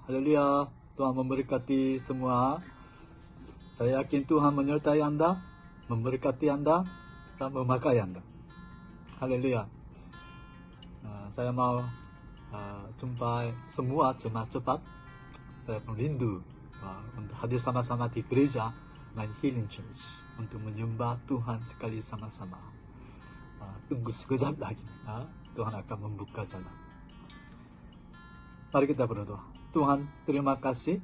Haleluya. Tuhan memberkati semua. Saya yakin Tuhan menyertai Anda, memberkati Anda, dan memakai Anda. Haleluya. Saya mau jumpa semua cepat. Saya pun rindu untuk hadir sama-sama di gereja My Healing Church untuk menyembah Tuhan sekali sama-sama. Tunggu sekejap lagi, Tuhan akan membuka jalan. Mari kita berdoa. Tuhan, terima kasih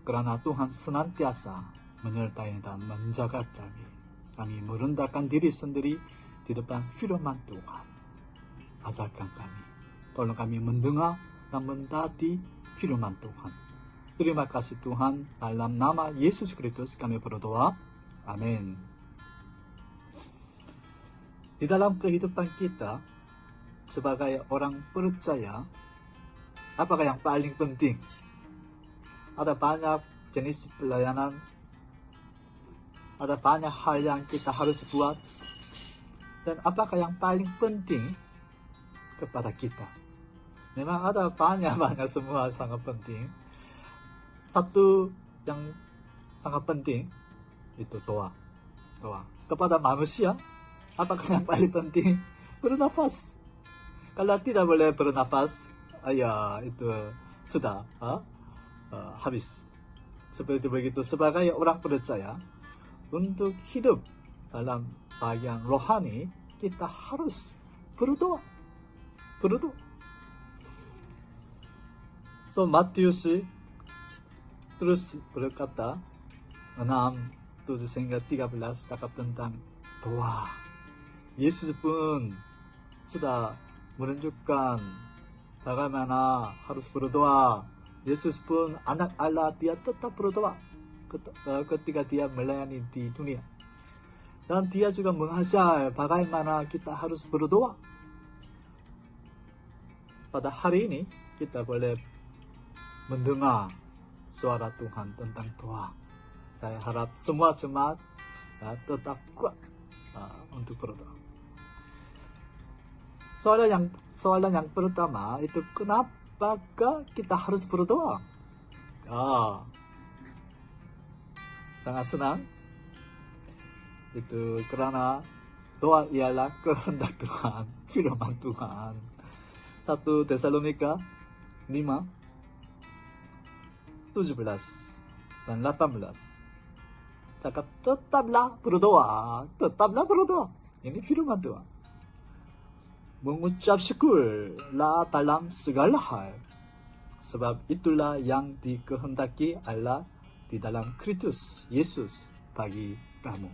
karena Tuhan senantiasa menyertai dan menjaga kami. Kami merendahkan diri sendiri di depan firman Tuhan. Ajarkan kami. Tolong kami mendengar dan mentaati firman Tuhan. Terima kasih Tuhan. Dalam nama Yesus Kristus kami berdoa. Amin. Di dalam kehidupan kita sebagai orang percaya, apakah yang paling penting? Ada banyak jenis pelayanan, ada banyak hal yang kita harus buat, dan apakah yang paling penting kepada kita? Memang ada banyak semua sangat penting. Satu yang sangat penting itu doa. Kepada manusia, apakah yang paling penting? Bernafas. Kalau tidak boleh bernafas, ya itu sudah habis. Seperti begitu, sebagai orang percaya, untuk hidup dalam bagian rohani, kita harus berdoa. So Matius terus berkata 6, 7 hingga 13 cakap tentang doa. Yesus pun sudah menunjukkan bagaimana harus berdoa. Yesus pun anak Allah, dia tetap berdoa ketika dia melayani di dunia. Dan dia juga mengajar bagaimana kita harus berdoa. Pada hari ini kita boleh mendengar suara Tuhan tentang doa. Saya harap semua jemaat tetap kuat untuk berdoa. Soalan yang pertama itu, kenapakah kita harus berdoa? Sangat senang. Itu karena doa ialah kehendak Tuhan, firman Tuhan. 1 Tesalonika 5, 17 dan 18. Cakap tetaplah berdoa. Ini firman Tuhan. Mengucap syukurlah dalam segala hal, sebab itulah yang dikehendaki Allah di dalam Kristus Yesus bagi kamu.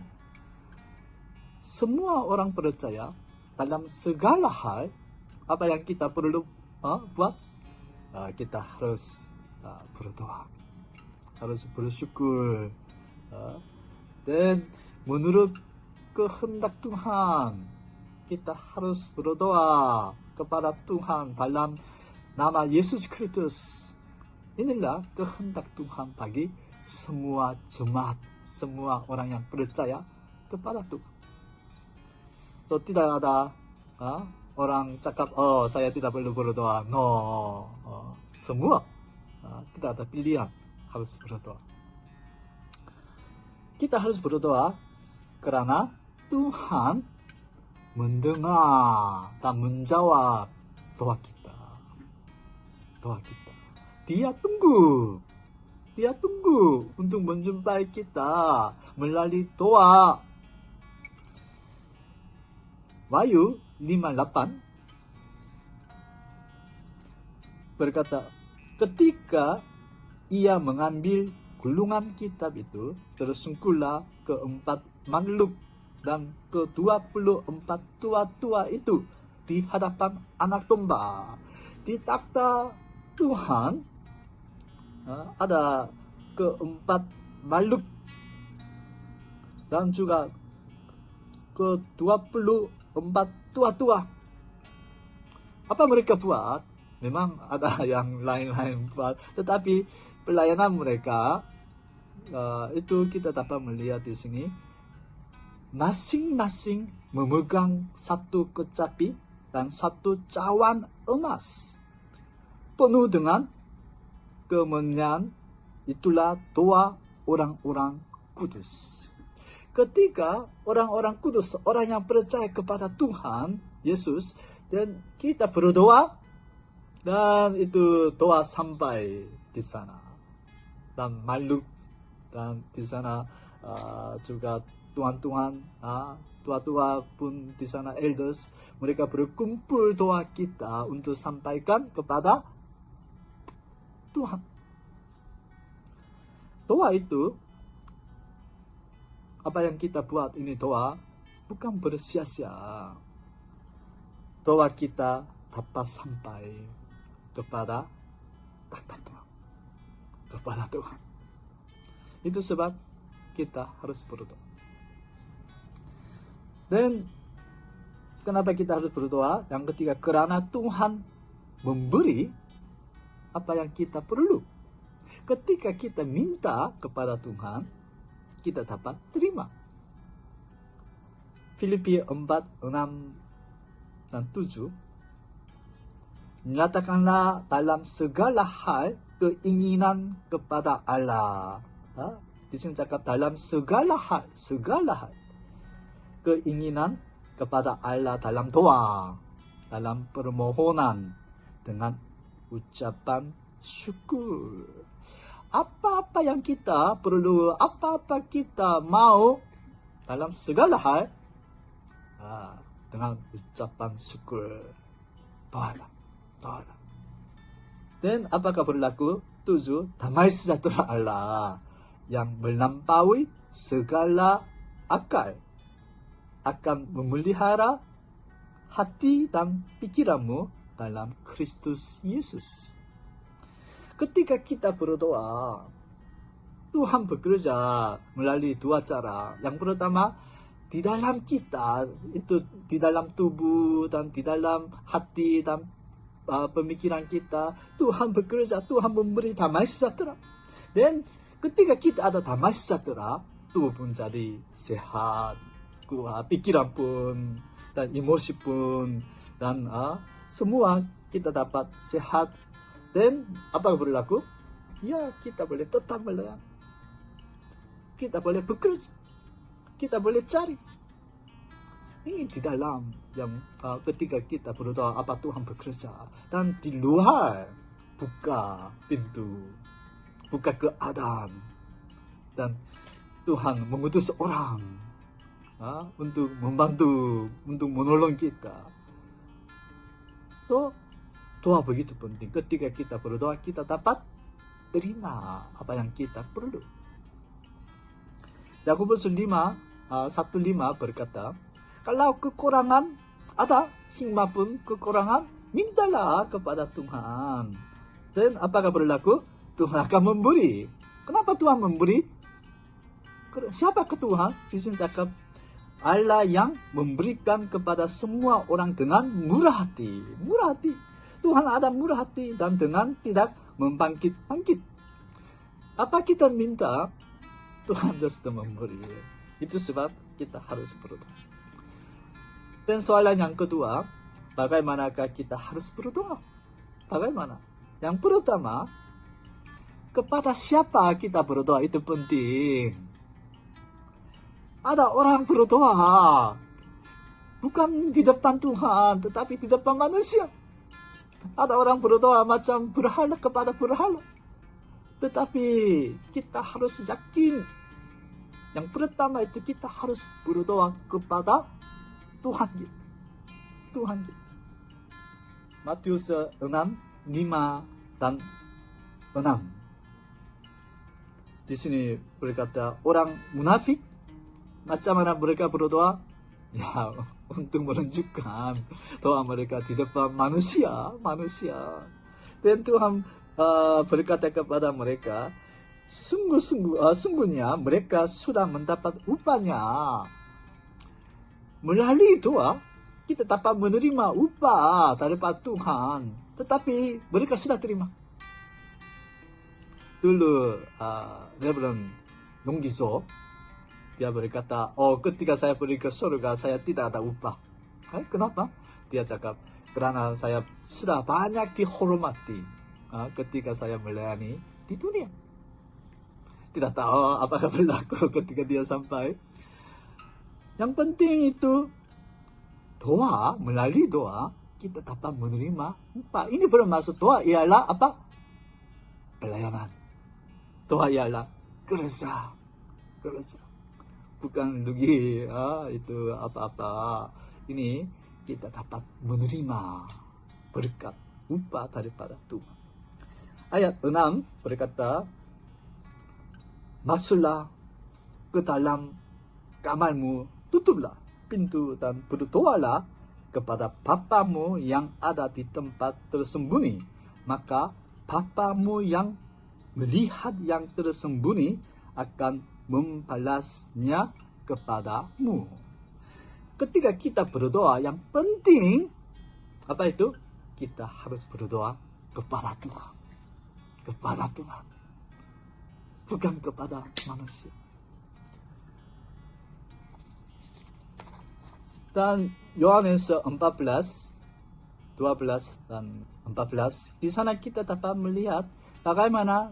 Semua orang percaya dalam segala hal, apa yang kita perlu buat? Kita harus berdoa, harus bersyukur, dan menurut kehendak Tuhan kita harus berdoa kepada Tuhan dalam nama Yesus Kristus. Inilah kehendak Tuhan bagi semua jemaat, semua orang yang percaya kepada Tuhan. So, tidak ada orang cakap, saya tidak perlu berdoa. No, semua tidak ada pilihan, harus berdoa. Kita harus berdoa karena Tuhan mendengar dan menjawab doa kita. Dia tunggu untuk menjumpai kita melalui doa. Wahyu 5:8 berkata, ketika ia mengambil gulungan kitab itu, tersungkurlah keempat makhluk dan ke-24 tua-tua itu di hadapan anak domba. Di takhta Tuhan ada keempat makhluk dan juga ke-24 tua-tua. Apa mereka buat? Memang ada yang lain-lain buat, tetapi pelayanan mereka itu kita dapat melihat di sini. Masing-masing memegang satu kecapi dan satu cawan emas penuh dengan kemenyan itulah doa orang-orang kudus. Ketika orang-orang kudus, orang yang percaya kepada Tuhan Yesus, dan kita berdoa, dan itu doa sampai di sana. Dan makhluk, dan di sana juga Tuhan-Tuhan, tua-tua pun di sana, elders, mereka berkumpul doa kita untuk sampaikan kepada Tuhan. Doa itu, apa yang kita buat ini doa, bukan bersia-sia. Doa kita dapat sampai kepada Tuhan. Kepada Tuhan. Itu sebab kita harus berdoa. Dan kenapa kita harus berdoa? Yang ketiga, karena Tuhan memberi apa yang kita perlu. Ketika kita minta kepada Tuhan, kita dapat terima. Filipi 4, 6, dan 7. Nyatakanlah dalam segala hal keinginan kepada Allah. Di sini cakap dalam segala hal. Keinginan kepada Allah dalam doa, dalam permohonan, dengan ucapan syukur. Apa-apa yang kita perlu, apa-apa kita mau dalam segala hal, dengan ucapan syukur. Doalah. Dan apakah berlaku? 7. Damai sejahtera Allah yang melampaui segala akal akan memelihara hati dan pikiranmu dalam Kristus Yesus. Ketika kita berdoa, Tuhan bekerja melalui dua cara. Yang pertama, di dalam kita, itu di dalam tubuh dan di dalam hati dan pemikiran kita, Tuhan bekerja, Tuhan memberi damai sejahtera. Dan ketika kita ada damai sejahtera, tubuh pun jadi sehat, pikiran pun, dan emosi pun, dan semua kita dapat sehat. Dan apa yang berlaku? Ya, kita boleh tetap melayani. Kita boleh bekerja. Kita boleh cari. Ini di dalam yang ketika kita berdoa, apa Tuhan bekerja. Dan di luar, buka pintu. Buka keadaan. Dan Tuhan mengutus orang untuk membantu, untuk menolong kita. So, doa begitu penting. Ketika kita berdoa, kita dapat terima apa yang kita perlu. Yakobus 1:5 berkata, kalau kekurangan ada, hikmah pun kekurangan, mintalah kepada Tuhan. Dan apakah berlaku? Tuhan akan memberi. Kenapa Tuhan memberi? Siapa ke Tuhan? Di sini cakap, Allah yang memberikan kepada semua orang dengan murah hati. Murah hati. Tuhan ada murah hati dan dengan tidak membangkit-bangkit. Apa kita minta, Tuhan sudah memberi. Itu sebab kita harus berdoa. Dan soalan yang kedua, bagaimanakah kita harus berdoa? Bagaimana? Yang pertama, kepada siapa kita berdoa itu penting. Ada orang berdoa, bukan di depan Tuhan, tetapi di depan manusia. Ada orang berdoa macam berhala kepada berhala. Tetapi kita harus yakin. Yang pertama itu kita harus berdoa kepada Tuhan kita. Tuhan kita. Matius 6, 5 dan 6. Di sini berkata, orang munafik macam mana mereka berdoa? Ya, untuk menunjukkan doa mereka di depan manusia. Dan Tuhan berkata kepada mereka, sungguhnya mereka sudah mendapat upahnya. Melalui doa, kita dapat menerima upah daripada Tuhan. Tetapi mereka sudah terima. Dulu, Reverend Yonggiso, dia berkata, ketika saya pergi ke surga, saya tidak ada upah. Kenapa? Dia cakap, karena saya sudah banyak dihormati. ketika saya melayani di dunia. Tidak tahu apakah berlaku ketika dia sampai. Yang penting itu doa, melalui doa kita dapat menerima upah. Ini bermaksud doa ialah apa? Pelayanan. Doa ialah kerja. Bukan rugi itu apa-apa. Ini kita dapat menerima berkat upah daripada Tuhan. Ayat 6 berkata, masuklah ke dalam kamarmu, tutuplah pintu dan berdoalah kepada Bapamu yang ada di tempat tersembunyi. Maka Bapamu yang melihat yang tersembunyi akan membalasnya kepadamu. Ketika kita berdoa, yang penting apa itu? Kita harus berdoa kepada Tuhan. Kepada Tuhan. Bukan kepada manusia. Dan Yohanes 14, 12 dan 14, di sana kita dapat melihat bagaimana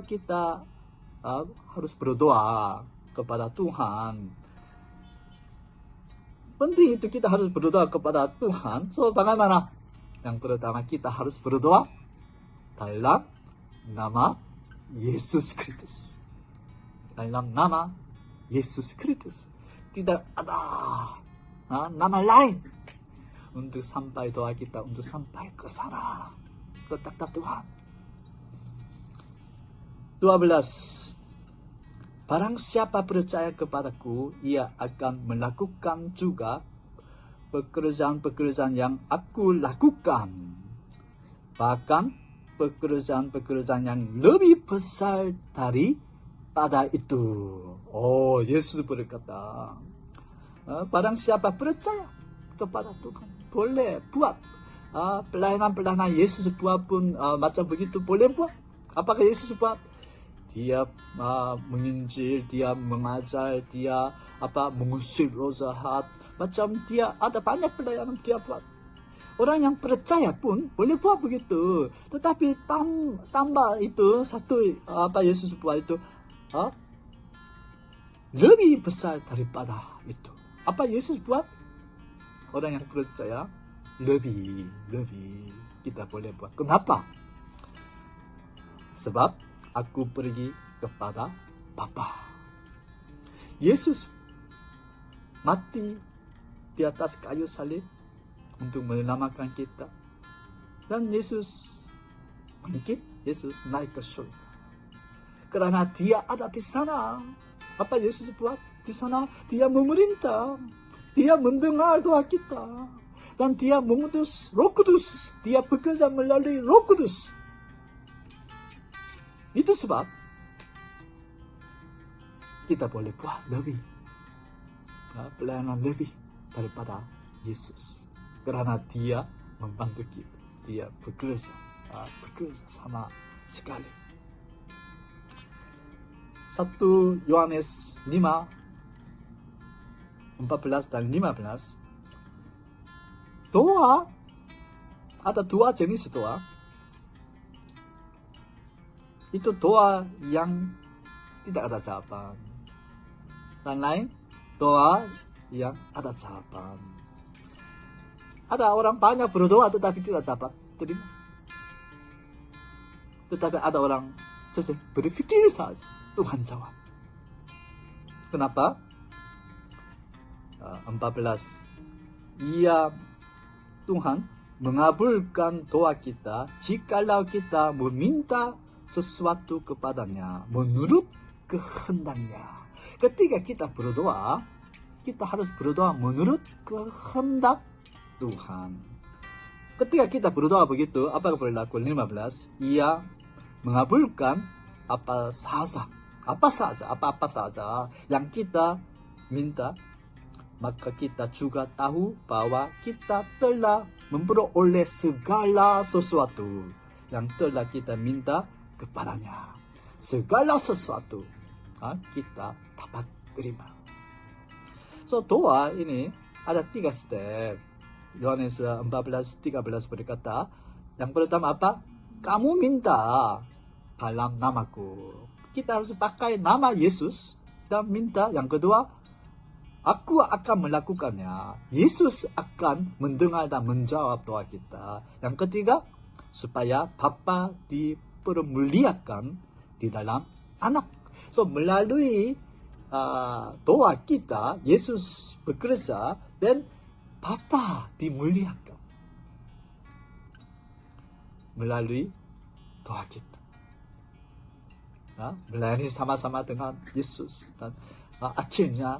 kita harus berdoa kepada Tuhan. Penting itu kita harus berdoa kepada Tuhan. So, bagaimana? Yang pertama kita harus berdoa dalam nama Yesus Kristus. Dalam nama Yesus Kristus. Tidak ada nama lain untuk sampai doa kita, untuk sampai ke sana, ke takhta Tuhan. 12. Barang siapa percaya kepadaku, ia akan melakukan juga pekerjaan-pekerjaan yang aku lakukan. Bahkan pekerjaan-pekerjaan yang lebih besar daripada itu. Oh, Yesus berkata, barang siapa percaya kepada Tuhan, boleh buat. Pelayanan-pelayanan Yesus buat pun macam begitu, boleh buat. Apakah Yesus buat? Dia menginjil, dia mengajar, dia mengusir roh jahat. Macam dia ada banyak pelayanan dia buat. Orang yang percaya pun boleh buat begitu. Tetapi tambah itu satu Yesus buat itu lebih besar daripada itu. Apa Yesus buat? Orang yang percaya lebih kita boleh buat. Kenapa? Sebab aku pergi kepada Bapa. Yesus mati di atas kayu salib untuk menyelamatkan kita. Dan Yesus bangkit, Yesus naik ke surga. Karena dia ada di sana. Apa Yesus buat? Di sana dia memerintah. Dia mendengar doa kita. Dan dia mengutus Roh Kudus. Dia bekerja melalui Roh Kudus. Itu sebab kita boleh buat lebih. Pelayanan lebih daripada Yesus. Karena dia membantu kita. Dia bekerja sama sekali. 1 Yohanes 5, 14 dan 15. Doa, ada dua jenis doa. Itu doa yang tidak ada jawaban. Dan lain, doa yang ada jawaban. Ada orang banyak berdoa tetapi tidak dapat terima. Tetapi ada orang berpikir saja, Tuhan jawab. Kenapa? 14. Tuhan mengabulkan doa kita jikalau kita meminta sesuatu kepadanya menurut kehendaknya. Ketika kita berdoa, kita harus berdoa menurut kehendak Tuhan. Ketika kita berdoa begitu, apa berlaku? 15. Ia mengabulkan apa saja yang kita minta, maka kita juga tahu bahwa kita telah memperoleh segala sesuatu yang telah kita minta kepadanya. Segala sesuatu kita dapat terima. So, doa ini ada 3 step. Yohanes 14:13 berkata, yang pertama apa? kamu minta dalam namaku. Kita harus pakai nama Yesus dan minta. Yang kedua, aku akan melakukannya. Yesus akan mendengar dan menjawab doa kita. Yang ketiga, supaya Bapa dipermuliakan di dalam anak. So, melalui doa kita, Yesus bekerja dan Bapa dimuliakan melalui doa kita. Melayani sama-sama dengan Yesus dan akhirnya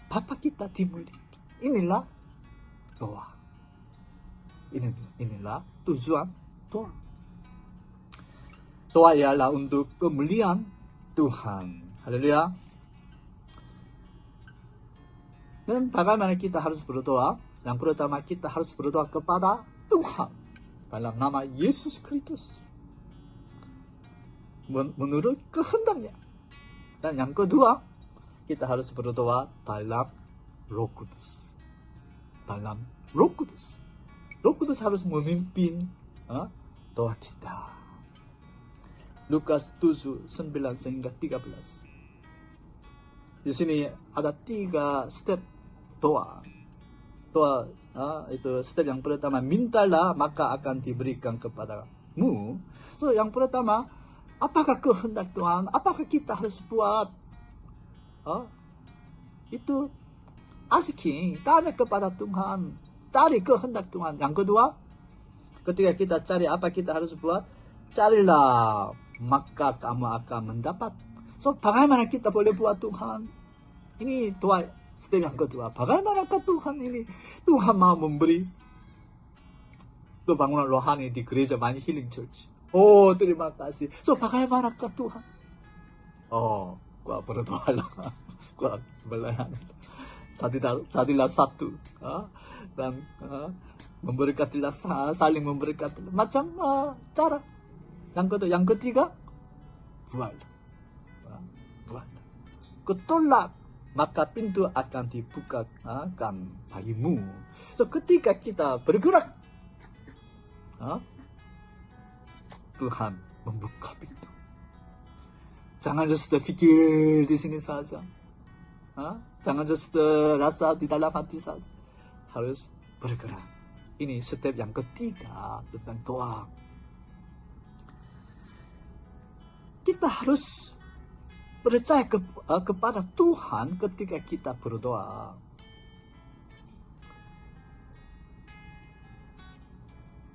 Bapa kita dimuliakan. Inilah doa. Inilah tujuan doa. Doa ialah untuk kemuliaan Tuhan. Haleluya. Dan bagaimana kita harus berdoa? Yang pertama, kita harus berdoa kepada Tuhan dalam nama Yesus Kristus menurut kehendaknya. Dan yang kedua, kita harus berdoa dalam Roh Kudus. Dalam Roh Kudus. Roh Kudus harus memimpin doa kita. Lukas 7, 9 sehingga 13. Di sini ada 3 step doa. Itu step yang pertama, mintalah maka akan diberikan kepadamu. So, yang pertama, apakah kehendak Tuhan? Apakah kita harus buat? Itu asking, tanya kepada Tuhan, cari kehendak Tuhan. Yang kedua, ketika kita cari apa kita harus buat, carilah maka kamu akan mendapat. So, bagaimana kita boleh buat Tuhan? Ini doa step yang kedua. Bagaimanakah Tuhan ini? Tuhan mau memberi bangunan rohani di gereja Money Healing Church. Oh, terima kasih. So, bagaimanakah Tuhan? Oh, gua berdoa lah. Gua melayani. Jadilah satu. Dan memberkatilah, saling memberkatilah. Macam cara. Yang kedua, yang ketiga, buatlah. Ketolak, maka pintu akan dibukakan bagimu. So, ketika kita bergerak, Tuhan membuka pintu. Jangan just pikir di sini saja. Jangan just rasa di dalam hati saja. Harus bergerak. Ini step yang ketiga tentang doa. Kita harus percaya kepada Tuhan ketika kita berdoa.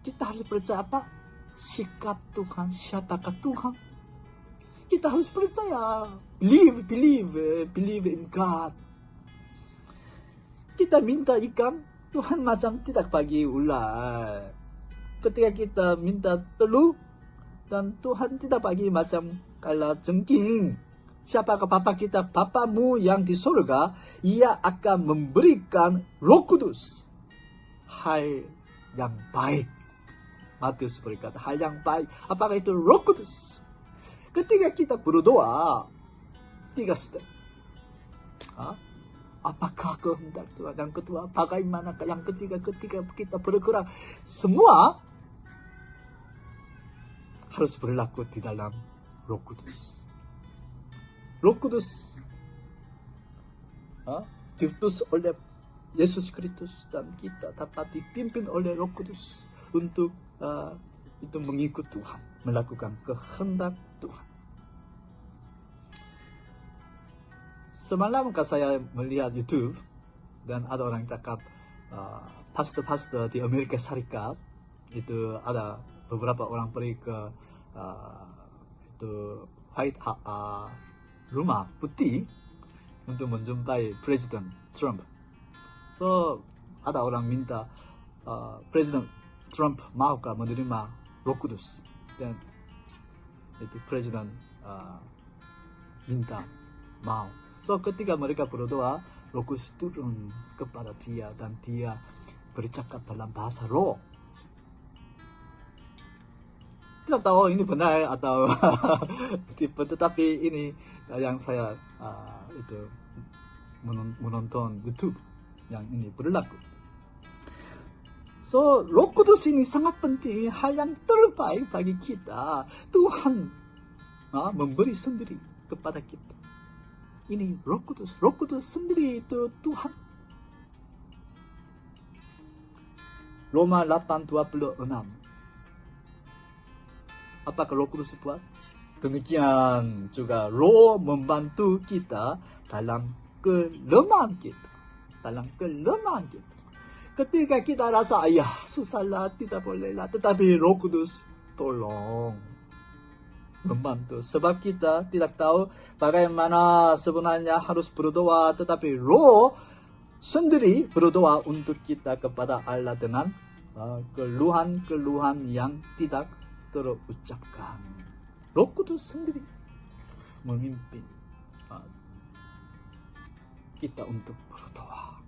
Kita harus percaya apa? Sikap Tuhan, siapakah Tuhan? Kita harus percaya. Believe in God. Kita minta ikan, Tuhan macam tidak bagi ular. Ketika kita minta telur, dan Tuhan tidak bagi macam kala jengking. Siapakah Bapa kita? Bapamu yang di surga, Ia akan memberikan Roh Kudus. Hal yang baik. Matius berkata, hal yang baik. Apakah itu Roh Kudus? Ketika kita berdoa, 3 step. Apakah kehendak Tuhan? Yang kedua, bagaimanakah? Yang ketiga, ketika kita bergerak, semua harus berlaku di dalam Roh Kudus. Roh Kudus diutus oleh Yesus Kristus dan kita dapat dipimpin oleh Roh Kudus untuk itu mengikut Tuhan, melakukan kehendak Tuhan. Semalam saya melihat YouTube dan ada orang cakap pastor-pastor di Amerika Serikat itu ada beberapa orang pergi ke itu rumah putih untuk menjumpai Presiden Trump. So ada orang minta Presiden Trump maukah menerima Roh Kudus, dan itu Presiden minta mau. So ketika mereka berdoa, Roh Kudus turun kepada dia dan dia bercakap dalam bahasa roh. Tidak tahu ini benar atau tipe, tetapi ini yang saya itu menonton YouTube yang ini berlaku. So, Roh Kudus ini sangat penting. Hal yang terbaik bagi kita. Tuhan memberi sendiri kepada kita. Ini Roh Kudus. Roh Kudus sendiri itu Tuhan. Roma 8:26. Apakah Roh Kudus buat? Demikian juga Roh membantu kita dalam kelemahan kita. Dalam kelemahan kita. Ketika kita rasa, susahlah, tidak bolehlah. Tetapi Roh Kudus tolong membantu. Sebab kita tidak tahu bagaimana sebenarnya harus berdoa. Tetapi Roh sendiri berdoa untuk kita kepada Allah dengan keluhan-keluhan yang tidak terucapkan. Roh Kudus sendiri memimpin kita untuk berdoa.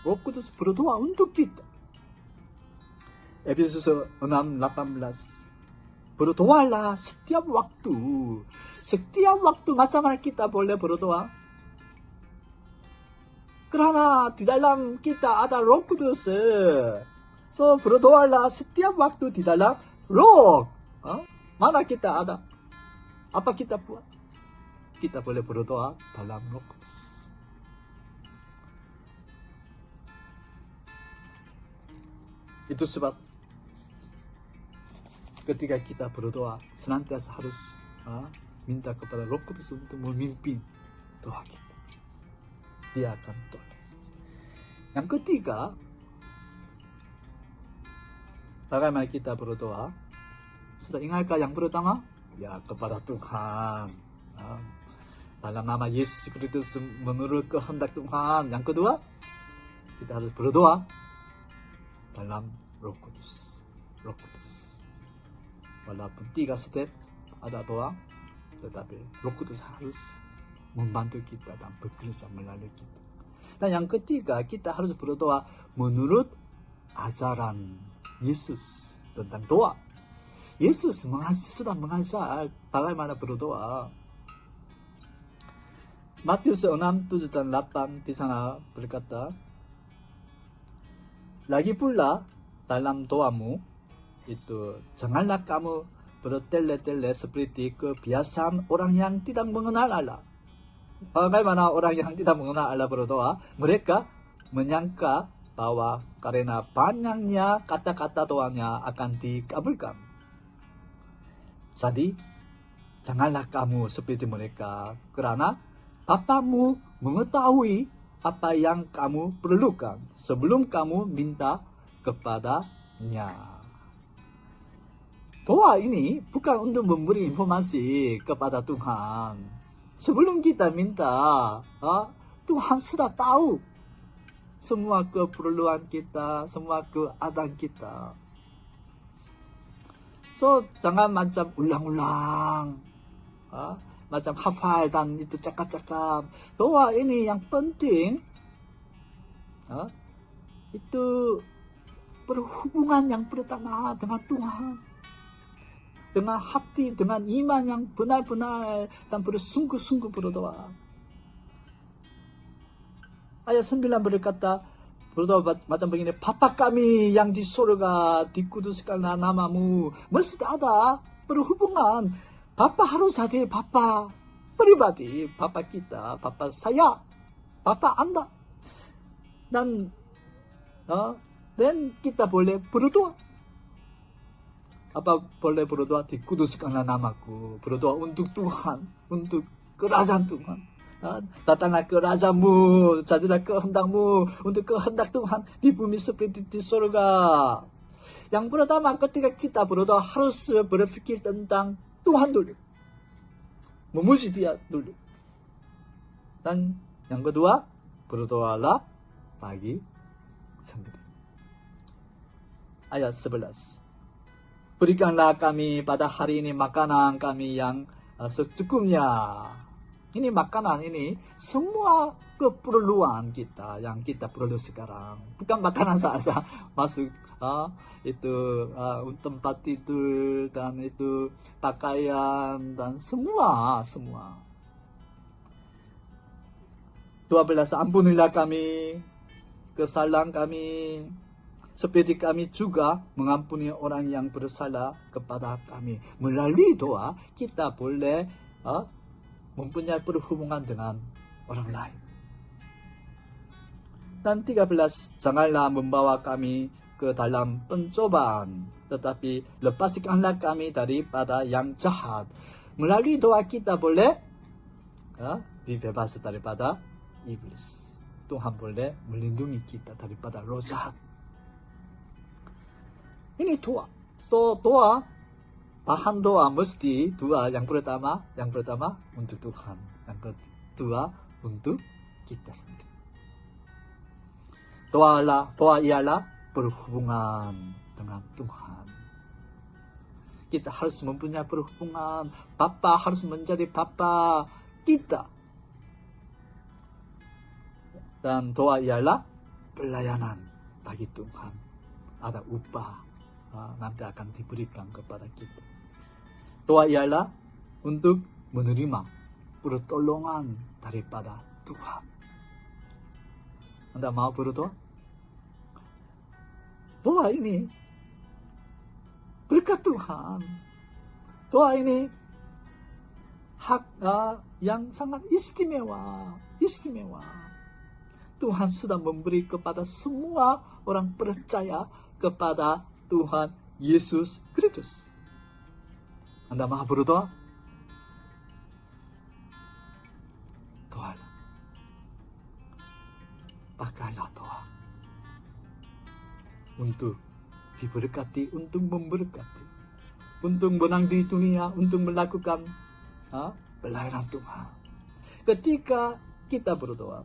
Roh Kudus berdoa untuk kita. Efesus 6:18. Berdoalah setiap waktu. Setiap waktu macam mana kita boleh berdoa? Karena di dalam kita ada Roh Kudus. So, berdoalah setiap waktu di dalam Roh. Mana kita ada? Apa kita buat? Kita boleh berdoa dalam Roh Kudus. Itu sebab ketika kita berdoa, senantiasa harus minta kepada Roh Kudus untuk memimpin doa kita. Dia akan tolong. Yang ketiga, bagaimana kita berdoa? Sudah ingatkah yang pertama? Ya, kepada Tuhan. Dalam nama Yesus Kristus menurut kehendak Tuhan. Yang kedua, kita harus berdoa dalam Roh Kudus. Roh Kudus. Walaupun 3 step ada doa, tetapi Roh Kudus harus membantu kita dan bekerja melalui kita. Dan yang ketiga, kita harus berdoa menurut ajaran Yesus tentang doa. Yesus sudah mengajar bagaimana berdoa. Matius 6:7 dan 8 di sana berkata, lagi pula dalam doamu itu janganlah kamu bertele-tele seperti kebiasaan orang yang tidak mengenal Allah. Bagaimana orang yang tidak mengenal Allah berdoa? Mereka menyangka bahwa karena banyaknya kata-kata doanya akan dikabulkan. Jadi, janganlah kamu seperti mereka, karena Bapamu mengetahui apa yang kamu perlukan sebelum kamu minta kepadanya. Doa ini bukan untuk memberi informasi kepada Tuhan. Sebelum kita minta, Tuhan sudah tahu semua keperluan kita, semua keadaan kita. So, jangan macam ulang-ulang, macam hafal dan itu cakap-cakap. Doa ini yang penting, itu berhubungan yang pertama dengan Tuhan. Dengan hati, dengan iman yang benar-benar dan bersungguh-sungguh berdoa. Ayat 9 berkata, berdoa macam begini, Bapa kami yang di surga, dikuduskanlah namamu. Mesti ada berhubungan. Bapa harus jadi Bapa pribadi, Bapa kita, Bapa saya, Bapa Anda. Dan kita boleh berdoa. Apa boleh berdoa? Dikuduskanlah namaku. Berdoa untuk Tuhan, untuk kerajaan Tuhan. Datanglah kerajaanmu, jadilah kehendakmu, untuk kehendak Tuhan di bumi seperti di surga. Yang pertama, ketika kita berdoa harus berpikir tentang Tuhan dulu. Memuji Dia dulu. Dan yang kedua, berdoalah bagi sendiri. Ayat 11. Berikanlah kami pada hari ini makanan kami yang secukupnya. Ini makanan ini semua keperluan kita yang kita perlu sekarang. Bukan makanan saja masuk itu tempat tidur dan itu pakaian dan semua. 12. Ampunilah kami kesalahan kami seperti kami juga mengampuni orang yang bersalah kepada kami. Melalui doa kita boleh mempunyai perhubungan dengan orang lain. Dan 13, janganlah membawa kami ke dalam pencobaan, tetapi lepaskanlah kami daripada yang jahat. Melalui doa kita boleh dibebas daripada iblis. Tuhan boleh melindungi kita daripada roh jahat. Ini doa. So doa, bahan doa mesti dua. Yang pertama untuk Tuhan. Yang kedua untuk kita sendiri. Doa ialah berhubungan dengan Tuhan. Kita harus mempunyai berhubungan. Bapa harus menjadi Bapa kita. Dan doa ialah pelayanan bagi Tuhan. Ada upah nanti akan diberikan kepada kita. Doa ialah untuk menerima pertolongan daripada Tuhan. Anda mau berdoa? Doa ini berkat Tuhan. Doa ini hak yang sangat istimewa. Tuhan sudah memberi kepada semua orang percaya kepada Tuhan Yesus Kristus. Anda mau berdoa? Doalah. Pakailah doa. Untuk diberkati, untuk memberkati. Untuk menang di dunia, untuk melakukan pelayanan Tuhan. Ketika kita berdoa,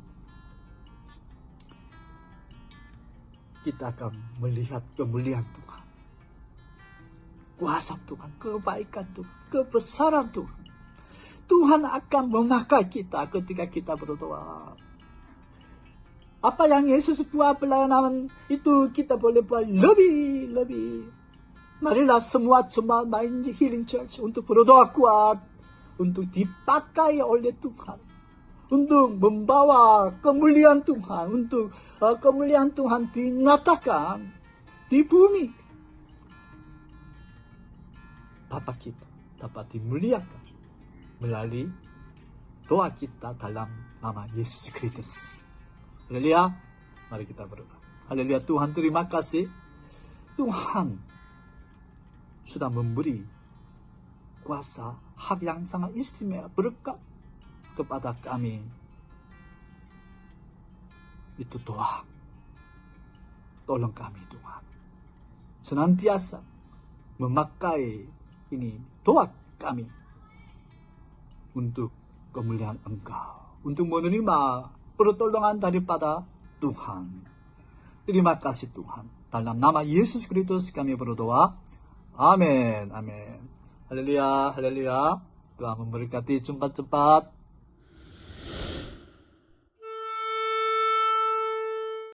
kita akan melihat kemuliaan Tuhan. Kuasa Tuhan, kebaikan Tuhan, kebesaran Tuhan. Tuhan akan memakai kita ketika kita berdoa. Apa yang Yesus buat pelayanan itu kita boleh buat lebih. Marilah semua jemaat main Healing Church untuk berdoa kuat. Untuk dipakai oleh Tuhan. Untuk membawa kemuliaan Tuhan. Untuk kemuliaan Tuhan dinyatakan di bumi. Bapa kita dapat dimuliakan melalui doa kita dalam nama Yesus Kristus. Haleluya. Mari kita berdoa. Haleluya. Tuhan, terima kasih. Tuhan sudah memberi kuasa, hak yang sangat istimewa, berkat kepada kami. Itu doa. Tolong kami Tuhan. Senantiasa memakai ini doa kami untuk kemuliaan Engkau. Untuk menerima pertolongan daripada Tuhan. Terima kasih Tuhan. Dalam nama Yesus Kristus kami berdoa. Amin. Haleluya. Tuhan memberkati cepat-cepat.